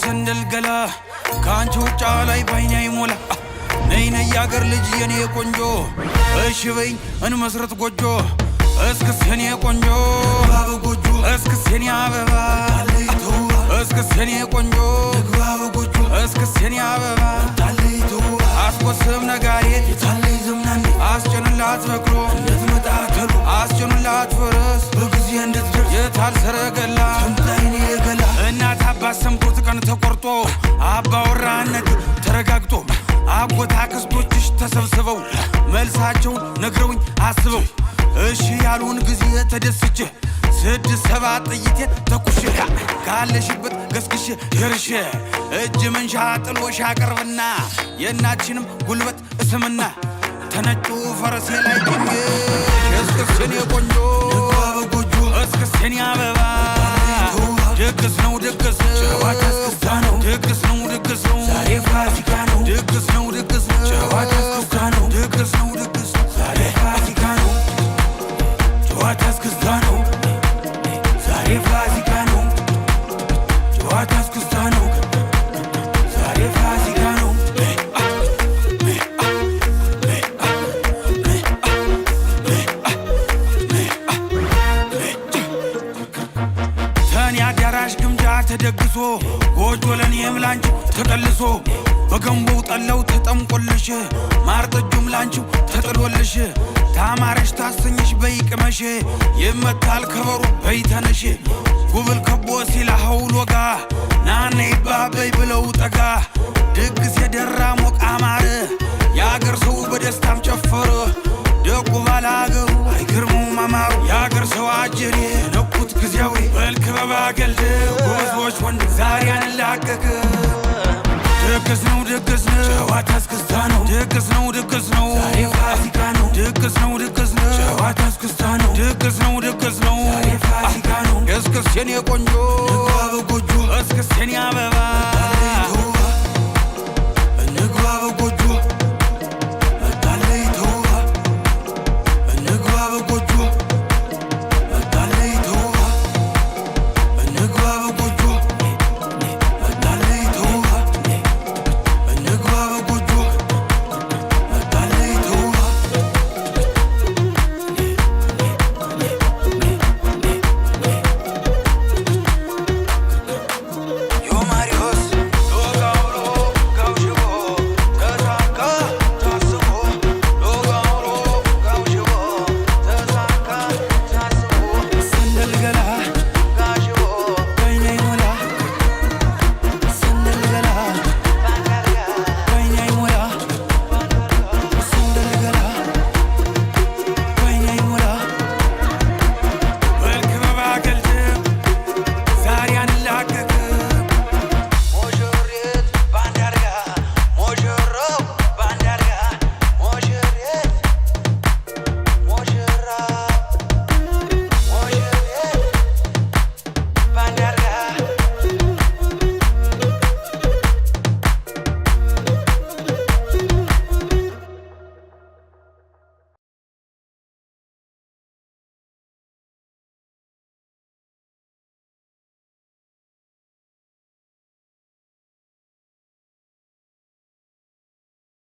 ሰንደል ገላ ካንቺ ውጫ ላይ ባይኔ አይሞላ ነይ ነይ ያገር ልጅ የኔ ቆንጆ እሺ በይኝ እንመስረት ጎጆ እስክስ የኔ ቆንጆ ጎጆ እስክስ የኔ አበባ እስክስ የኔ ቆንጆ ጎጆ እስክስ የኔ አበባ አስቆስም ነጋሪ ታለይ ዘምናንዴ አስጨንላት በክሮ እንደትመጣተሉ አስጨንላት ፈረስ በጊዜ እንድትደርስ የታል ሰረገላ ተምታይኔ የገላ እናት አባት ሰምቶት ቀን ተቆርጦ አባወራነት ተረጋግጦ አጎት አክስቶችሽ ተሰብስበው መልሳቸውን ነግረውኝ አስበው እሺ ያሉን ጊዜ ተደስቼ 6-7 ጥይቴ ተኩሼ ካለሽበት ገስግሼ ደርሼ እጅ መንሻ ጥሎሽ አቀርብና የእናትሽንም ጉልበት እስምና ተነጩ ፈረሴ ላይ ቆሜ እስክስ የኔ ቆንጆ ጎጆ እስክስ የኔ አበባ ድግስ ነው ድግስ ጨዋታ እስክስታ ነው ድግስ ነው ድግስ ነው ዛሬ ፋሲካ ነው ድግስ ነው ድግስ ነው ጨዋታ እስክስታ ነው ድግስ ነው ድግስ ነው ዛሬ ፋሲካ ነው ጨዋታ እስክስታ ነው ዛሬ ፋሲካ ነው ጨዋታ እስክስታ ነው ዛሬ ፋሲካ ነው ተኔ አዳራሽ ግምጃ ተደግሶ ጎጆ ለኔም ላንቺ ተቀልሶ በገንቦው ጠለው ተጠምቆልሽ ማር ጠጁም ላንቺ ተጥሎልሽ ታማረሽ ታሰኝሽ በይቅመሽ ይመታል ከበሩ በይተነሽ ጉብል ከቦ ሲላ ሐውል ወጋ ናነ ይባበይ ብለው ጠጋ ድግስ የደራ ሞቅ አማረ የአገር ሰው በደስታም ጨፈረ ደጉ ባላገሩ አይገርሙም አማሩ የአገር ሰው አጀሬ ነኩት ጊዜያዊ በልክበባ ገልድ ጎዞች ወንድ ዛሬ አንላቀቅ ድግስ ነው ድግስ ነው ጨዋታ እስክስታ ነው ድግስ ነው ድግስ ነው ዛሬ ፋሲካ ነው ድግስ ነው ድግስ ነው ጨዋታ እስክስታ ነው ድግስ ነው ድግስ ነው ዛሬ ፋሲካ ነው እስክስ የኔ ቆንጆ ጎጆ እስክስ የኔ አበባ